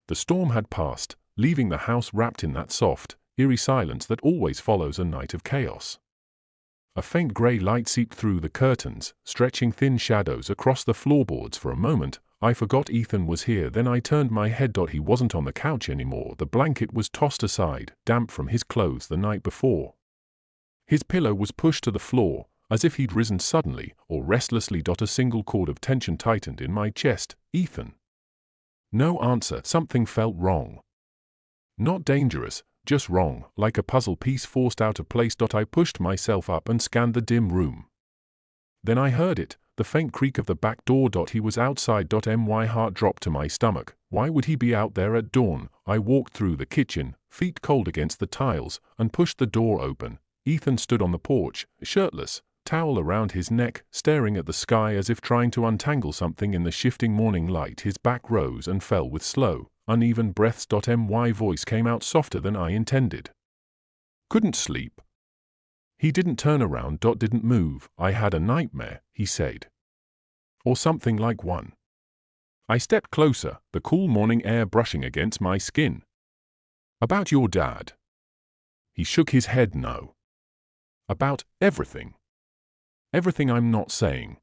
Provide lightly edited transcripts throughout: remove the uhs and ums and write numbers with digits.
The storm had passed, leaving the house wrapped in that soft, eerie silence that always follows a night of chaos. A faint grey light seeped through the curtains, stretching thin shadows across the floorboards. For a moment, I forgot Ethan was here. Then I turned my head. He wasn't on the couch anymore. The blanket was tossed aside, damp from his clothes the night before. His pillow was pushed to the floor, as if he'd risen suddenly or restlessly. A single cord of tension tightened in my chest. Ethan. No answer. Something felt wrong. Not dangerous, just wrong, like a puzzle piece forced out of place. I pushed myself up and scanned the dim room. Then I heard it, the faint creak of the back door. He was outside. My heart dropped to my stomach. Why would he be out there at dawn? I walked through the kitchen, feet cold against the tiles, and pushed the door open. Ethan stood on the porch, shirtless, towel around his neck, staring at the sky as if trying to untangle something in the shifting morning light. His back rose and fell with slow, uneven breaths. My voice came out softer than I intended. Couldn't sleep. He didn't turn around. Didn't move. I had a nightmare, he said. Or something like one. I stepped closer, the cool morning air brushing against my skin. About your dad. He shook his head. No. About everything. Everything I'm not saying.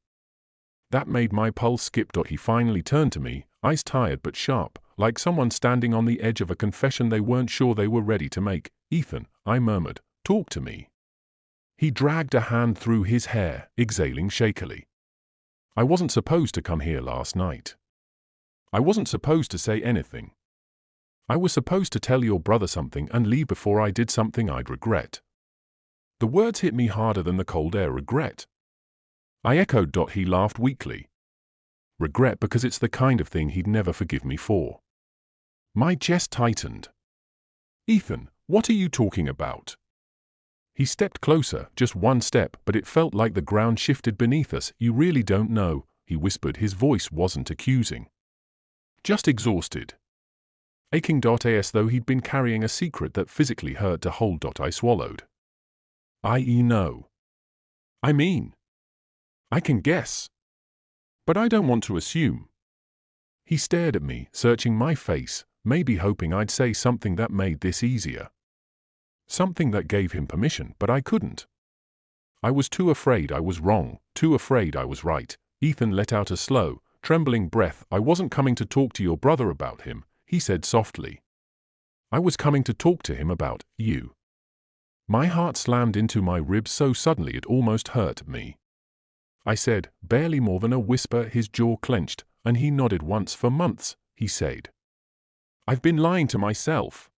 That made my pulse skip. He finally turned to me, eyes tired but sharp, like someone standing on the edge of a confession they weren't sure they were ready to make. Ethan, I murmured, talk to me. He dragged a hand through his hair, exhaling shakily. I wasn't supposed to come here last night. I wasn't supposed to say anything. I was supposed to tell your brother something and leave before I did something I'd regret. The words hit me harder than the cold air. Regret. I echoed. He laughed weakly. Regret, because it's the kind of thing he'd never forgive me for. My chest tightened. Ethan, what are you talking about? He stepped closer, just one step, but it felt like the ground shifted beneath us. You really don't know, he whispered. His voice wasn't accusing. Just exhausted. Aching. As though he'd been carrying a secret that physically hurt to hold. I swallowed. I.e. no. I mean, I can guess. But I don't want to assume. He stared at me, searching my face, maybe hoping I'd say something that made this easier. Something that gave him permission, but I couldn't. I was too afraid I was wrong, too afraid I was right. Ethan let out a slow, trembling breath. I wasn't coming to talk to your brother about him, he said softly. I was coming to talk to him about you. My heart slammed into my ribs so suddenly it almost hurt me. I said, barely more than a whisper. His jaw clenched, and he nodded. Once. For months, he said. I've been lying to myself.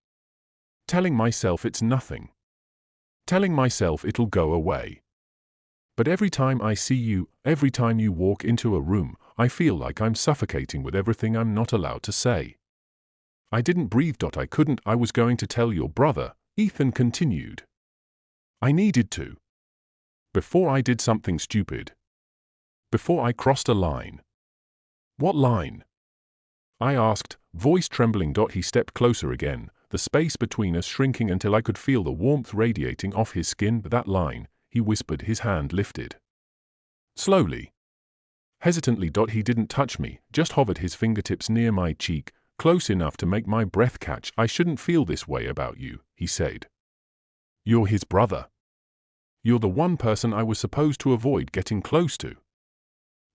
Telling myself it's nothing. Telling myself it'll go away. But every time I see you, every time you walk into a room, I feel like I'm suffocating with everything I'm not allowed to say. I didn't breathe. I couldn't. I was going to tell your brother, Ethan continued. I needed to. Before I did something stupid. Before I crossed a line. What line? I asked, voice trembling. He stepped closer again, the space between us shrinking until I could feel the warmth radiating off his skin. That line, he whispered, his hand lifted. Slowly. Hesitantly. He didn't touch me, just hovered his fingertips near my cheek, close enough to make my breath catch. I shouldn't feel this way about you, he said. You're his brother. You're the one person I was supposed to avoid getting close to.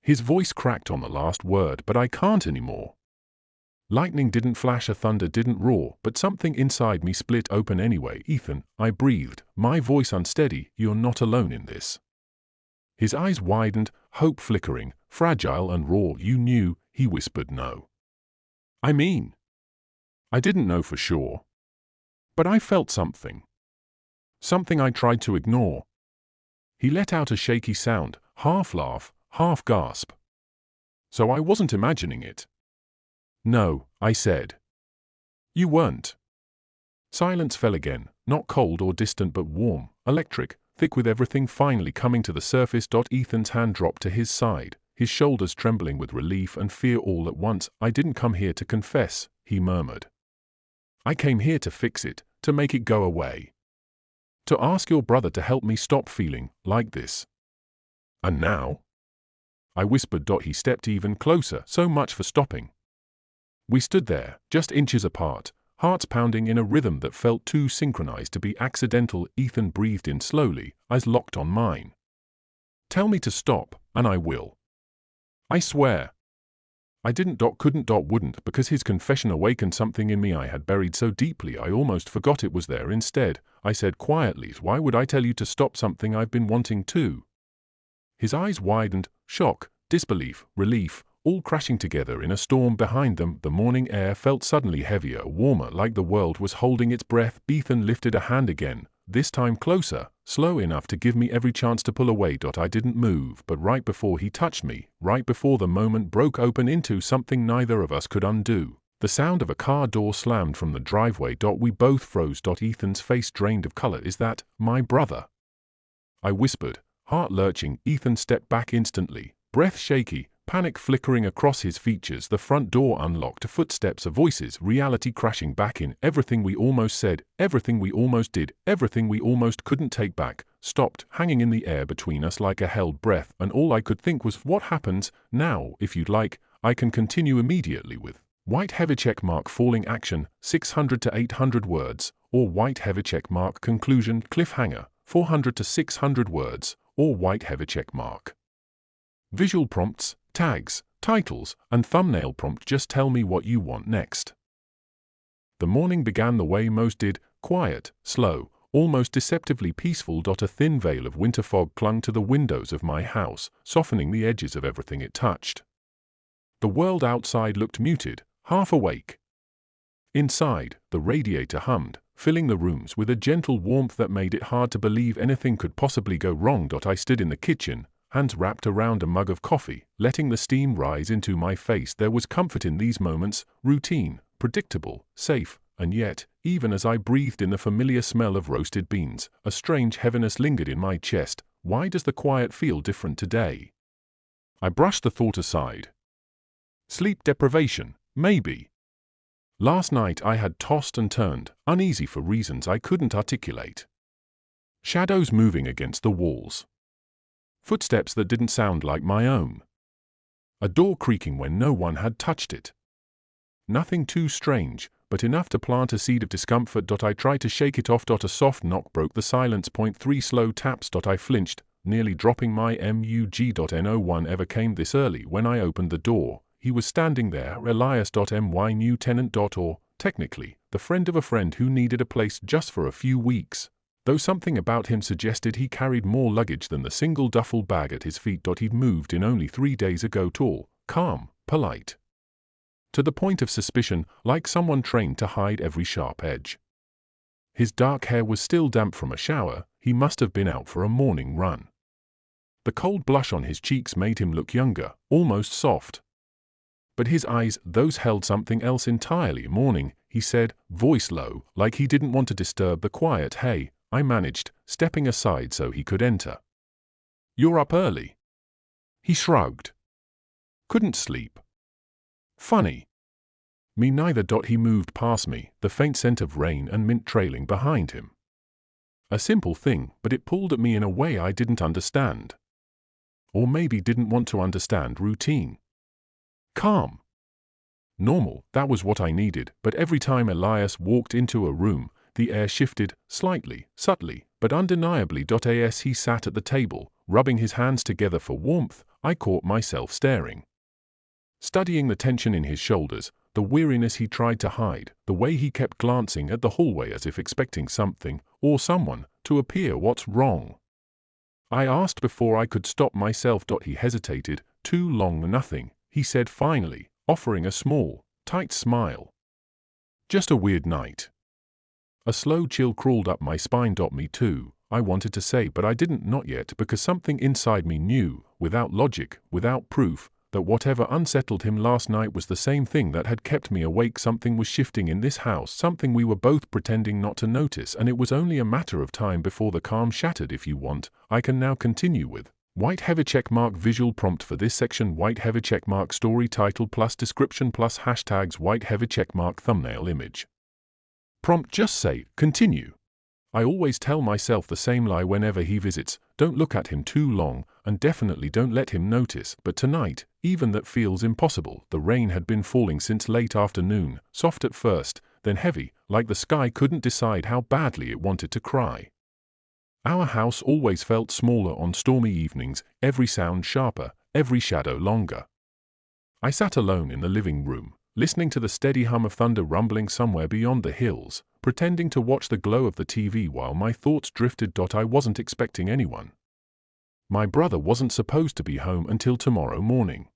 His voice cracked on the last word. But I can't anymore. Lightning didn't flash, a thunder didn't roar, but something inside me split open anyway. Ethan, I breathed, my voice unsteady. You're not alone in this. His eyes widened, hope flickering, fragile and raw. You knew, he whispered. No. I mean, I didn't know for sure. But I felt something. Something I tried to ignore. He let out a shaky sound, half laugh, half gasp. So I wasn't imagining it. No, I said. You weren't. Silence fell again, not cold or distant but warm, electric, thick with everything finally coming to the surface. Ethan's hand dropped to his side, his shoulders trembling with relief and fear all at once. I didn't come here to confess, he murmured. I came here to fix it, to make it go away. To ask your brother to help me stop feeling like this. And now? I whispered. He stepped even closer. So much for stopping. We stood there, just inches apart, hearts pounding in a rhythm that felt too synchronized to be accidental. Ethan breathed in slowly, eyes locked on mine. "Tell me to stop, and I will. I swear." I couldn't, wouldn't, because his confession awakened something in me I had buried so deeply I almost forgot it was there. Instead, I said quietly, "Why would I tell you to stop something I've been wanting to?" His eyes widened, shock, disbelief, relief, all crashing together in a storm behind them. The morning air felt suddenly heavier, warmer, like the world was holding its breath. Ethan lifted a hand again, this time closer, slow enough to give me every chance to pull away. I didn't move, but right before he touched me, right before the moment broke open into something neither of us could undo, the sound of a car door slammed from the driveway. We both froze. Ethan's face drained of color. "Is that my brother?" I whispered, heart lurching. Ethan stepped back instantly, breath shaky, panic flickering across his features. The front door unlocked, footsteps, voices, reality crashing back in. Everything we almost said, everything we almost did, everything we almost couldn't take back, stopped, hanging in the air between us like a held breath, and all I could think was, what happens now? If you'd like, I can continue immediately with white heavy check mark falling action, 600 to 800 words, or white heavy check mark conclusion cliffhanger, 400 to 600 words, or white heavy check mark. Visual prompts, tags, titles, and thumbnail prompt. Just tell me what you want next. The morning began the way most did, quiet, slow, almost deceptively peaceful. A thin veil of winter fog clung to the windows of my house, softening the edges of everything it touched. The world outside looked muted, half awake. Inside, the radiator hummed, filling the rooms with a gentle warmth that made it hard to believe anything could possibly go wrong. I stood in the kitchen, hands wrapped around a mug of coffee, letting the steam rise into my face. There was comfort in these moments, routine, predictable, safe, and yet, even as I breathed in the familiar smell of roasted beans, a strange heaviness lingered in my chest. Why does the quiet feel different today? I brushed the thought aside. Sleep deprivation, maybe. Last night I had tossed and turned, uneasy for reasons I couldn't articulate. Shadows moving against the walls. Footsteps that didn't sound like my own. A door creaking when no one had touched it. Nothing too strange, but enough to plant a seed of discomfort. I tried to shake it off. A soft knock broke the silence. 3 slow taps. I flinched, nearly dropping my mug. No one ever came this early. When I opened the door, he was standing there, Elias. My new tenant. Or, technically, the friend of a friend who needed a place just for a few weeks. Though something about him suggested he carried more luggage than the single duffel bag at his feet. He'd moved in only 3 days ago. Tall, calm, polite. To the point of suspicion, like someone trained to hide every sharp edge. His dark hair was still damp from a shower. He must have been out for a morning run. The cold blush on his cheeks made him look younger, almost soft. But his eyes, those held something else entirely. "Morning," he said, voice low, like he didn't want to disturb the quiet. "Hey," I managed, stepping aside so he could enter. "You're up early." He shrugged. "Couldn't sleep." "Funny." "Me neither." He moved past me, the faint scent of rain and mint trailing behind him. A simple thing, but it pulled at me in a way I didn't understand. Or maybe didn't want to understand. Routine. Calm. Normal, that was what I needed. But every time Elias walked into a room, the air shifted, slightly, subtly, but undeniably. As he sat at the table, rubbing his hands together for warmth, I caught myself staring. Studying the tension in his shoulders, the weariness he tried to hide, the way he kept glancing at the hallway as if expecting something, or someone, to appear. "What's wrong?" I asked before I could stop myself. He hesitated. "Too long." "Nothing," he said finally, offering a small, tight smile. "Just a weird night." A slow chill crawled up my spine. Me too, I wanted to say, but I didn't. Not yet, because something inside me knew, without logic, without proof, that whatever unsettled him last night was the same thing that had kept me awake. Something was shifting in this house, something we were both pretending not to notice, and it was only a matter of time before the calm shattered. If you want, I can now continue with white heavy checkmark visual prompt for this section. White heavy checkmark story title plus description plus hashtags. White heavy checkmark thumbnail image. Prompt: just say, continue. I always tell myself the same lie whenever he visits. Don't look at him too long. and definitely don't let him notice. But tonight, even that feels impossible. The rain had been falling since late afternoon, soft at first, then heavy, like the sky couldn't decide how badly it wanted to cry. Our house always felt smaller on stormy evenings, every sound sharper, every shadow longer. I sat alone in the living room, listening to the steady hum of thunder rumbling somewhere beyond the hills, pretending to watch the glow of the TV while my thoughts drifted. I wasn't expecting anyone. My brother wasn't supposed to be home until tomorrow morning.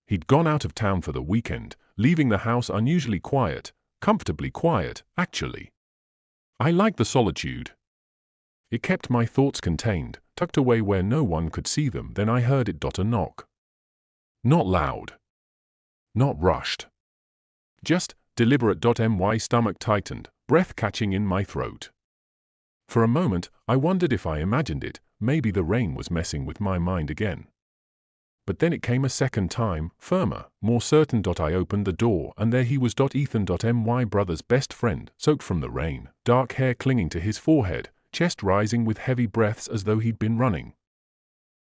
He'd gone out of town for the weekend, leaving the house unusually quiet, comfortably quiet, actually. I liked the solitude. It kept my thoughts contained, tucked away where no one could see them. Then I heard it. A knock. Not loud. Not rushed. Just deliberate. My stomach tightened, breath catching in my throat. For a moment, I wondered if I imagined it. Maybe the rain was messing with my mind again. But then it came a second time, firmer, more certain. I opened the door, and there he was. Ethan. My brother's best friend, soaked from the rain, dark hair clinging to his forehead, chest rising with heavy breaths as though he'd been running.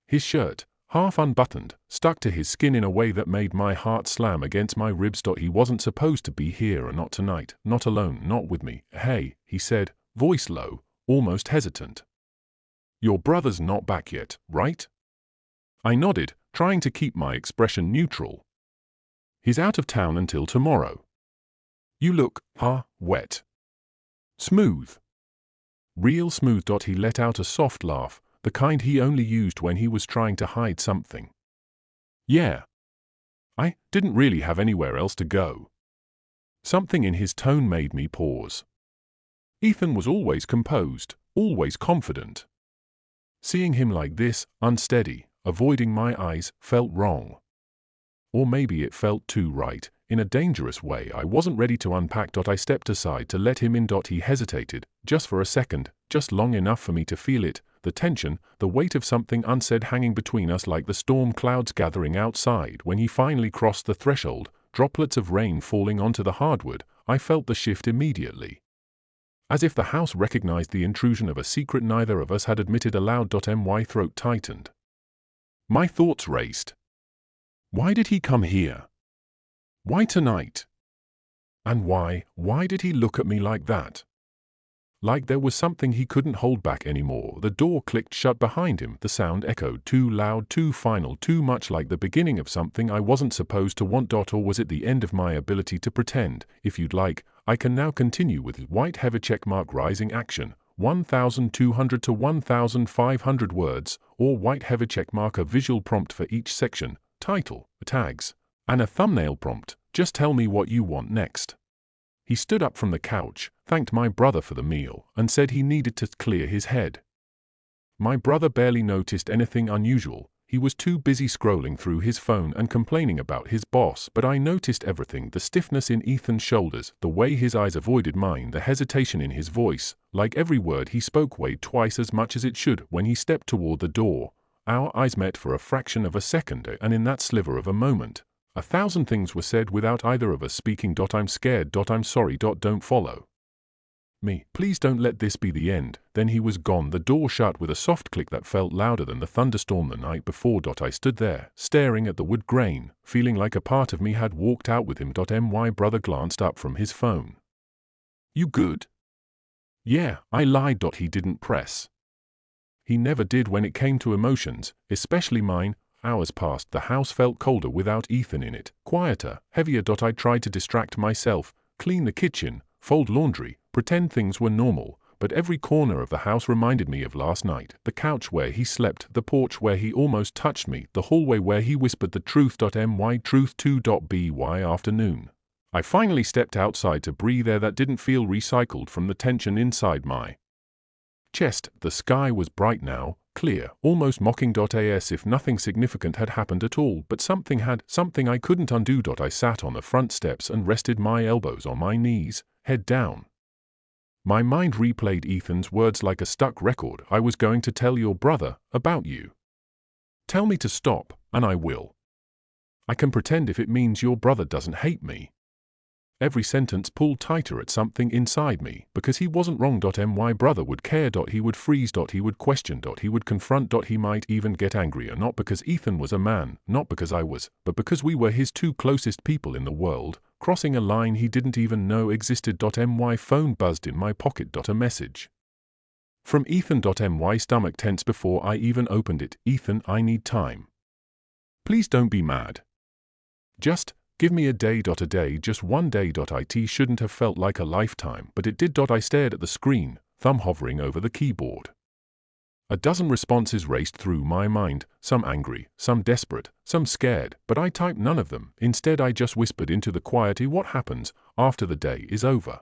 His shirt, half unbuttoned, stuck to his skin in a way that made my heart slam against my ribs. He wasn't supposed to be here, or not tonight, not alone, not with me. Hey, he said, voice low, almost hesitant. Your brother's not back yet, right? I nodded, trying to keep my expression neutral. He's out of town until tomorrow. You look, wet. Smooth. Real smooth. He let out a soft laugh, the kind he only used when he was trying to hide something. Yeah. I didn't really have anywhere else to go. Something in his tone made me pause. Ethan was always composed, always confident. Seeing him like this, unsteady, avoiding my eyes, felt wrong. Or maybe it felt too right, in a dangerous way I wasn't ready to unpack. I stepped aside to let him in. He hesitated, just for a second, just long enough for me to feel it, the tension, the weight of something unsaid hanging between us like the storm clouds gathering outside. When he finally crossed the threshold, droplets of rain falling onto the hardwood, I felt the shift immediately. As if the house recognized the intrusion of a secret neither of us had admitted aloud. My throat tightened. My thoughts raced. Why did he come here? Why tonight? And why did he look at me like that? Like there was something he couldn't hold back anymore. The door clicked shut behind him. The sound echoed, too loud, too final, too much like the beginning of something I wasn't supposed to want. Or was it the end of my ability to pretend? If you'd like, I can now continue with white heavy checkmark rising action, 1,200 to 1,500 words, or white heavy checkmark a visual prompt for each section, title, tags, and a thumbnail prompt. Just tell me what you want next. He stood up from the couch, thanked my brother for the meal, and said he needed to clear his head. My brother barely noticed anything unusual. He was too busy scrolling through his phone and complaining about his boss. But I noticed everything: the stiffness in Ethan's shoulders, the way his eyes avoided mine, the hesitation in his voice. Like every word he spoke weighed twice as much as it should. When he stepped toward the door, our eyes met for a fraction of a second, and in that sliver of a moment, 1,000 things were said without either of us speaking. I'm scared. I'm sorry. Don't follow me. Please don't let this be the end. Then he was gone. The door shut with a soft click that felt louder than the thunderstorm the night before. I stood there, staring at the wood grain, feeling like a part of me had walked out with him. My brother glanced up from his phone. You good? Yeah, I lied. He didn't press. He never did when it came to emotions, especially mine. Hours passed. The house felt colder without Ethan in it, quieter, heavier. I tried to distract myself, clean the kitchen, fold laundry, pretend things were normal, but every corner of the house reminded me of last night. The couch where he slept, the porch where he almost touched me, the hallway where he whispered the truth. My truth too. By afternoon, I finally stepped outside to breathe air that didn't feel recycled from the tension inside my chest. The sky was bright now, clear, almost mocking. As if nothing significant had happened at all, but something had, something I couldn't undo. I sat on the front steps and rested my elbows on my knees, head down. My mind replayed Ethan's words like a stuck record. I was going to tell your brother about you. Tell me to stop, and I will. I can pretend if it means your brother doesn't hate me. Every sentence pulled tighter at something inside me, because he wasn't wrong. My brother would care. He would freeze. He would question. He would confront. He might even get angrier, not because Ethan was a man, not because I was, but because we were his two closest people in the world, crossing a line he didn't even know existed. My phone buzzed in my pocket. A message from Ethan. My stomach tense before I even opened it. Ethan, I need time. Please don't be mad. Just give me a day. A day, just one day. It shouldn't have felt like a lifetime, but it did. I stared at the screen, thumb hovering over the keyboard. A dozen responses raced through my mind, some angry, some desperate, some scared, but I typed none of them. Instead, I just whispered into the quiet, what happens after the day is over?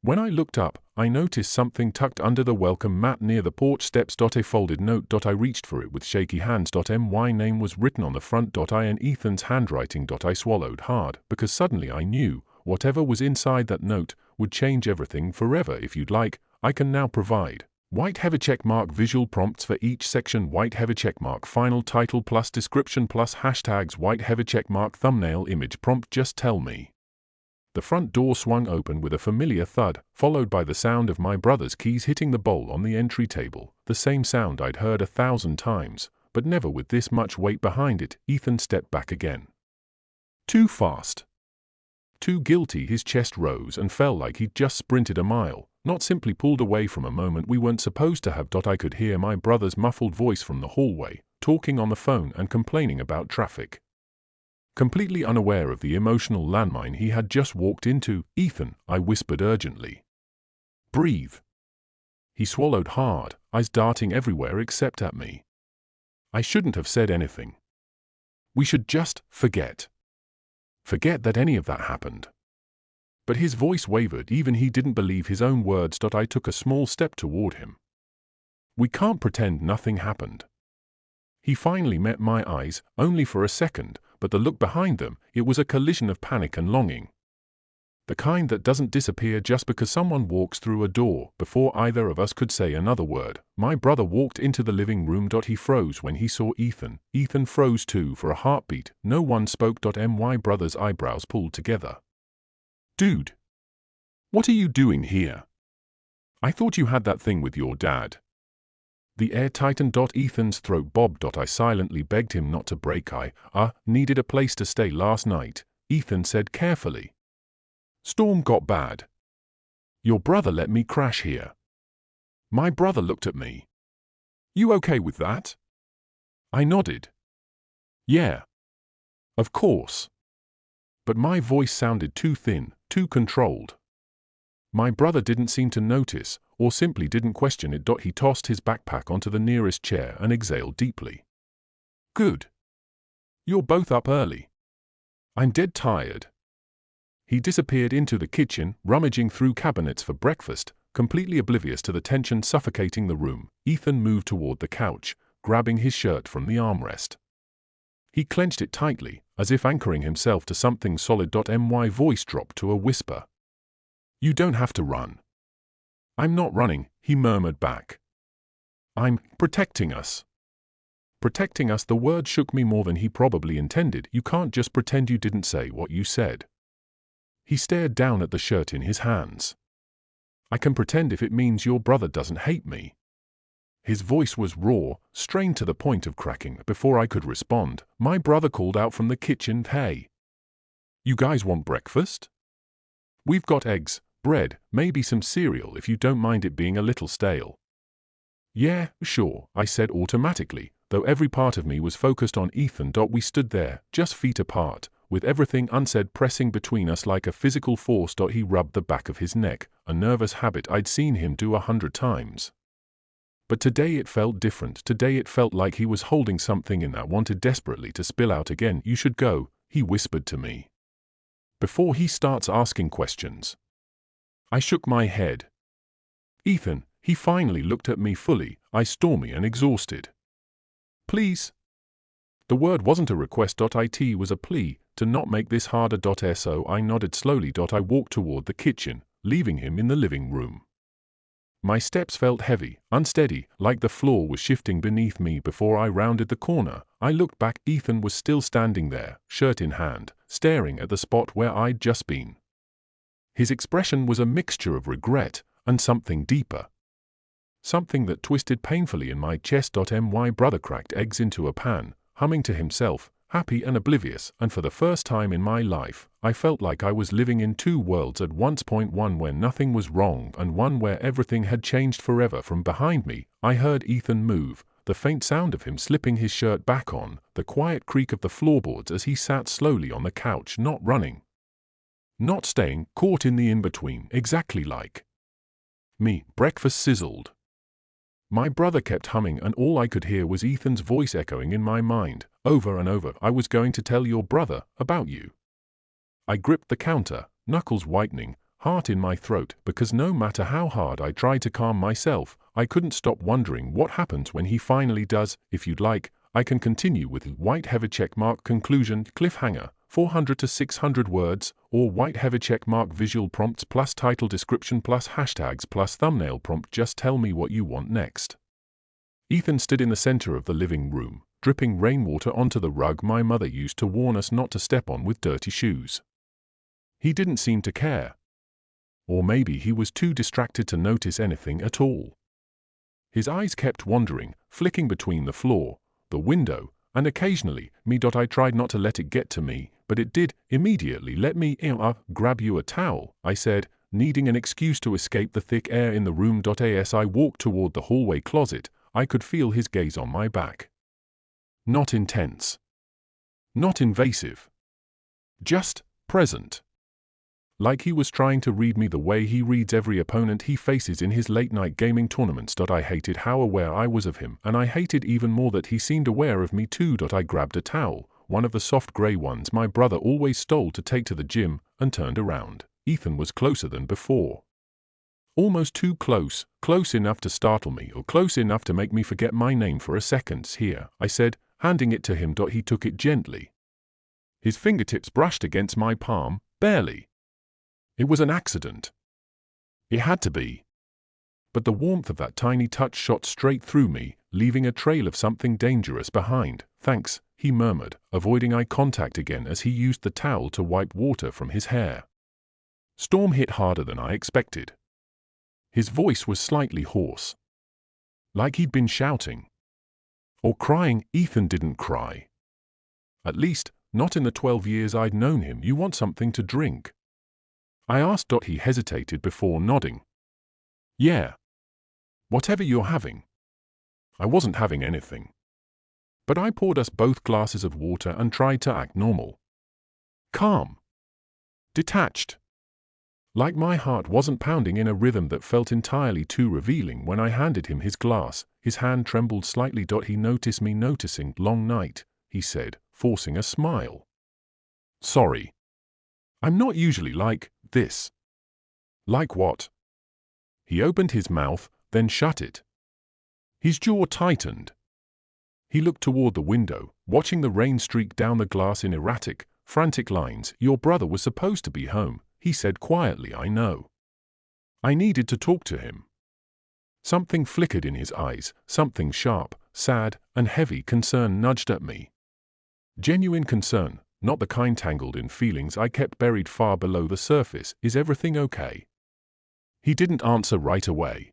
When I looked up, I noticed something tucked under the welcome mat near the porch steps. A folded note. I reached for it with shaky hands. My name was written on the front. I in Ethan's handwriting. I swallowed hard, because suddenly I knew whatever was inside that note would change everything forever. If you'd like, I can now provide white heavy checkmark visual prompts for each section. White heavy checkmark final title plus description plus hashtags. White heavy checkmark thumbnail image prompt. Just tell me. The front door swung open with a familiar thud, followed by the sound of my brother's keys hitting the bowl on the entry table, the same sound I'd heard 1,000 times, but never with this much weight behind it. Ethan stepped back again. Too fast. Too guilty. His chest rose and fell like he'd just sprinted a mile, not simply pulled away from a moment we weren't supposed to have. I could hear my brother's muffled voice from the hallway, talking on the phone and complaining about traffic. Completely unaware of the emotional landmine he had just walked into. Ethan, I whispered urgently. Breathe. He swallowed hard, eyes darting everywhere except at me. I shouldn't have said anything. We should just forget. Forget that any of that happened. But his voice wavered. Even he didn't believe his own words. I took a small step toward him. We can't pretend nothing happened. He finally met my eyes, only for a second, but the look behind them, it was a collision of panic and longing. The kind that doesn't disappear just because someone walks through a door. Before either of us could say another word, my brother walked into the living room. He froze when he saw Ethan. Ethan froze too for a heartbeat. No one spoke. My brother's eyebrows pulled together. Dude, what are you doing here? I thought you had that thing with your dad. The air tightened. Ethan's throat bobbed. I silently begged him not to break. I needed a place to stay last night, Ethan said carefully. Storm got bad. Your brother let me crash here. My brother looked at me. You okay with that? I nodded. Yeah. Of course. But my voice sounded too thin, too controlled. My brother didn't seem to notice, or simply didn't question it. He tossed his backpack onto the nearest chair and exhaled deeply. Good. You're both up early. I'm dead tired. He disappeared into the kitchen, rummaging through cabinets for breakfast, completely oblivious to the tension suffocating the room. Ethan moved toward the couch, grabbing his shirt from the armrest. He clenched it tightly, as if anchoring himself to something solid. My voice dropped to a whisper. You don't have to run. I'm not running, he murmured back. I'm protecting us. Protecting us. The word shook me more than he probably intended. You can't just pretend you didn't say what you said. He stared down at the shirt in his hands. I can pretend if it means your brother doesn't hate me. His voice was raw, strained to the point of cracking. Before I could respond, my brother called out from the kitchen, Hey. You guys want breakfast? We've got eggs, bread, maybe some cereal if you don't mind it being a little stale. Yeah, sure, I said automatically, though every part of me was focused on Ethan. We stood there, just feet apart, with everything unsaid pressing between us like a physical force. He rubbed the back of his neck, a nervous habit I'd seen him do 100 times. But today it felt different. Today it felt like he was holding something in that wanted desperately to spill out again. You should go, he whispered to me. Before he starts asking questions. I shook my head. Ethan, he finally looked at me fully, eyes stormy and exhausted. Please. The word wasn't a request. It was a plea, to not make this harder. So I nodded slowly. I walked toward the kitchen, leaving him in the living room. My steps felt heavy, unsteady, like the floor was shifting beneath me. Before I rounded the corner, I looked back. Ethan was still standing there, shirt in hand, staring at the spot where I'd just been. His expression was a mixture of regret and something deeper. Something that twisted painfully in my chest. My brother cracked eggs into a pan, humming to himself, happy and oblivious, and for the first time in my life, I felt like I was living in two worlds at once. One where nothing was wrong and one where everything had changed forever. From behind me, I heard Ethan move, the faint sound of him slipping his shirt back on, the quiet creak of the floorboards as he sat slowly on the couch, not running, not staying, caught in the in-between, exactly like me. Breakfast sizzled. My brother kept humming and all I could hear was Ethan's voice echoing in my mind, over and over. I was going to tell your brother about you. I gripped the counter, knuckles whitening, heart in my throat, because no matter how hard I tried to calm myself, I couldn't stop wondering what happens when he finally does. If you'd like, I can continue with white heavy checkmark conclusion cliffhanger, 400 to 600 words, or white heavy checkmark visual prompts plus title description plus hashtags plus thumbnail prompt. Just tell me what you want next. Ethan stood in the center of the living room, dripping rainwater onto the rug my mother used to warn us not to step on with dirty shoes. He didn't seem to care. Or maybe he was too distracted to notice anything at all. His eyes kept wandering, flicking between the floor, the window, and occasionally me. I tried not to let it get to me, but it did. Immediately. Let me grab you a towel, I said, needing an excuse to escape the thick air in the room. As I walked toward the hallway closet, I could feel his gaze on my back. Not intense. Not invasive. Just present. Like he was trying to read me the way he reads every opponent he faces in his late-night gaming tournaments. I hated how aware I was of him, and I hated even more that he seemed aware of me too. I grabbed a towel, one of the soft gray ones my brother always stole to take to the gym, and turned around. Ethan was closer than before. Almost too close, close enough to startle me or close enough to make me forget my name for a second. Here, I said, handing it to him. He took it gently. His fingertips brushed against my palm, barely. It was an accident. It had to be. But the warmth of that tiny touch shot straight through me, leaving a trail of something dangerous behind. Thanks, he murmured, avoiding eye contact again as he used the towel to wipe water from his hair. Storm hit harder than I expected. His voice was slightly hoarse. Like he'd been shouting. Or crying. Ethan didn't cry. At least, not in the 12 years I'd known him. You want something to drink? I asked. He hesitated before nodding. Yeah. Whatever you're having. I wasn't having anything. But I poured us both glasses of water and tried to act normal. Calm. Detached. Like my heart wasn't pounding in a rhythm that felt entirely too revealing. When I handed him his glass, his hand trembled slightly. He noticed me noticing. Long night, he said, forcing a smile. Sorry. I'm not usually like this. Like what? He opened his mouth, then shut it. His jaw tightened. He looked toward the window, watching the rain streak down the glass in erratic, frantic lines. Your brother was supposed to be home, he said quietly. I know. I needed to talk to him. Something flickered in his eyes, something sharp, sad, and heavy. Concern nudged at me. Genuine concern, not the kind tangled in feelings I kept buried far below the surface. Is everything okay? He didn't answer right away.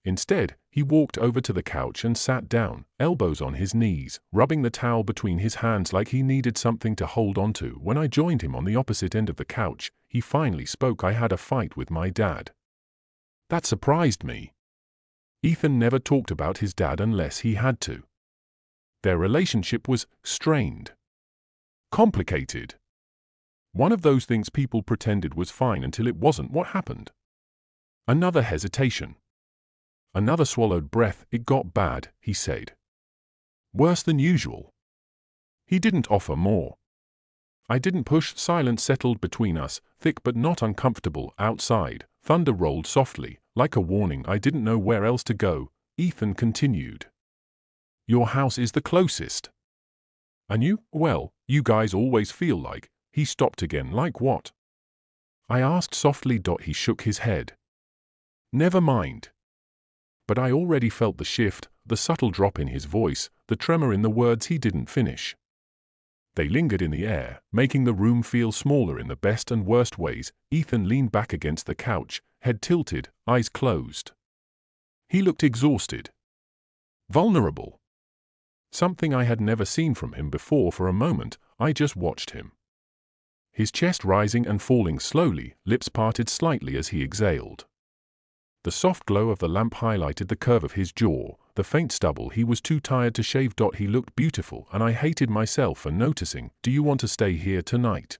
Instead, he walked over to the couch and sat down, elbows on his knees, rubbing the towel between his hands like he needed something to hold onto. When I joined him on the opposite end of the couch, he finally spoke. I had a fight with my dad. That surprised me. Ethan never talked about his dad unless he had to. Their relationship was strained. Complicated. One of those things people pretended was fine until it wasn't. What happened? Another hesitation. Another swallowed breath. It got bad, he said. Worse than usual. He didn't offer more. I didn't push. Silence settled between us, thick but not uncomfortable. Outside, thunder rolled softly, like a warning. I didn't know where else to go. Ethan continued. Your house is the closest. And you? Well, you guys always feel like. He stopped again. Like what? I asked softly. He shook his head. Never mind. But I already felt the shift, the subtle drop in his voice, the tremor in the words he didn't finish. They lingered in the air, making the room feel smaller in the best and worst ways. Ethan leaned back against the couch, head tilted, eyes closed. He looked exhausted. Vulnerable. Something I had never seen from him before. For a moment, I just watched him. His chest rising and falling slowly, lips parted slightly as he exhaled. The soft glow of the lamp highlighted the curve of his jaw, the faint stubble. He was too tired to shave. He looked beautiful, and I hated myself for noticing. "Do you want to stay here tonight?"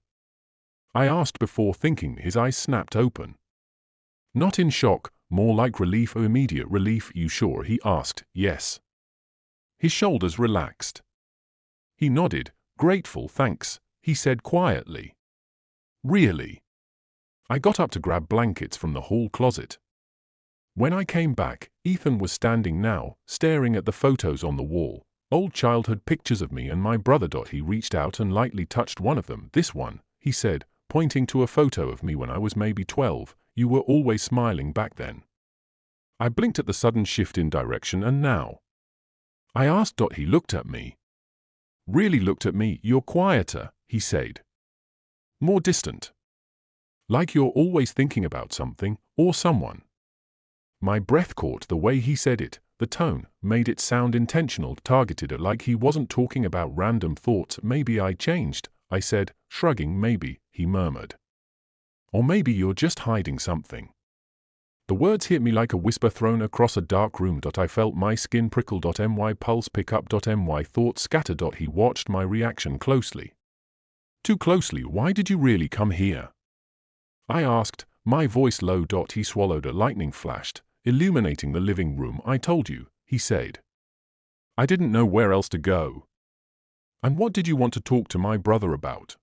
I asked before thinking. His eyes snapped open. Not in shock, more like relief or immediate relief. "You sure?" he asked. "Yes." His shoulders relaxed. He nodded. "Grateful, thanks," he said quietly. "Really?" I got up to grab blankets from the hall closet. When I came back, Ethan was standing now, staring at the photos on the wall. Old childhood pictures of me and my brother. He reached out and lightly touched one of them. "This one," he said, pointing to a photo of me when I was maybe 12. "You were always smiling back then." I blinked at the sudden shift in direction. "And now?" I asked. He looked at me. Really looked at me. "You're quieter," he said. "More distant. Like you're always thinking about something, or someone." My breath caught the way he said it. The tone made it sound intentional, targeted, like he wasn't talking about random thoughts. "Maybe I changed," I said, shrugging. "Maybe," he murmured. "Or maybe you're just hiding something." The words hit me like a whisper thrown across a dark room. I felt my skin prickle. My pulse pick up. My thoughts scatter. He watched my reaction closely. "Too closely. Why did you really come here?" I asked, my voice low. He swallowed. A lightning flashed, illuminating the living room. "I told you," he said. "I didn't know where else to go." "And what did you want to talk to my brother about?"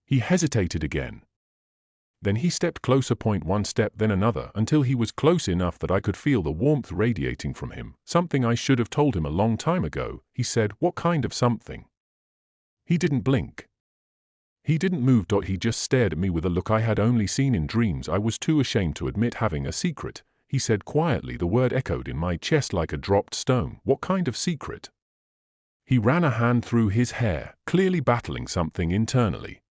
He hesitated again. Then he stepped closer. One step, then another, until he was close enough that I could feel the warmth radiating from him. "Something I should have told him a long time ago," he said. "What kind of something?" He didn't blink. He didn't move. He just stared at me with a look I had only seen in dreams. "I was too ashamed to admit having a secret," he said quietly. The word echoed in my chest like a dropped stone. "What kind of secret?" He ran a hand through his hair, clearly battling something internally.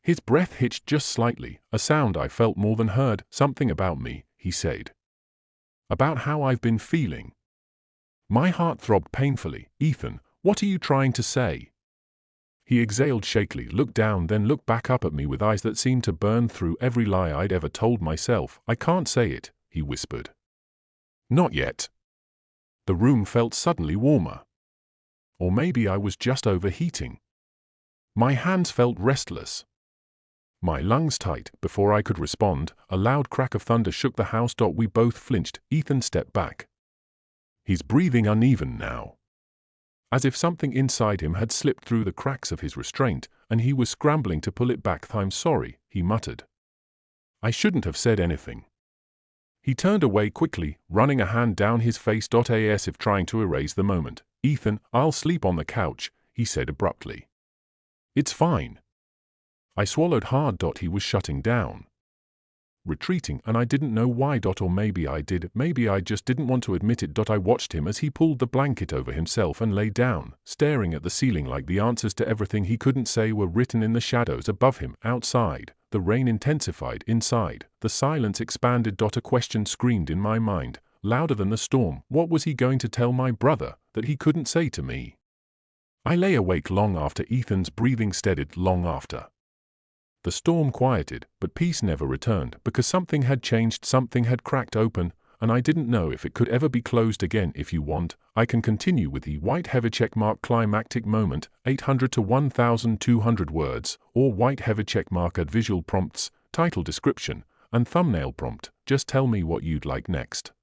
His breath hitched just slightly, a sound I felt more than heard. "Something about me," he said. "About how I've been feeling." My heart throbbed painfully. "Ethan, what are you trying to say?" He exhaled shakily, looked down, then looked back up at me with eyes that seemed to burn through every lie I'd ever told myself. "I can't say it," he whispered. "Not yet." The room felt suddenly warmer. Or maybe I was just overheating. My hands felt restless. My lungs tight. Before I could respond, a loud crack of thunder shook the house. We both flinched. Ethan stepped back. His breathing uneven now, as if something inside him had slipped through the cracks of his restraint, and he was scrambling to pull it back. "I'm sorry," he muttered. "I shouldn't have said anything." He turned away quickly, running a hand down his face. As if trying to erase the moment. "Ethan, I'll sleep on the couch," he said abruptly. "It's fine." I swallowed hard. He was shutting down, retreating, and I didn't know why. Or maybe I did. Maybe I just didn't want to admit it. I watched him as he pulled the blanket over himself and lay down, staring at the ceiling like the answers to everything he couldn't say were written in the shadows above him. Outside, the rain intensified. Inside, the silence expanded. A question screamed in my mind, louder than the storm. What was he going to tell my brother that he couldn't say to me? I lay awake long after Ethan's breathing steadied, long after. The storm quieted, but peace never returned, because something had changed, something had cracked open, and I didn't know if it could ever be closed again. If you want, I can continue with the white-heavy checkmark climactic moment, 800 to 1,200 words, or white-heavy checkmark at visual prompts, title description, and thumbnail prompt. Just tell me what you'd like next.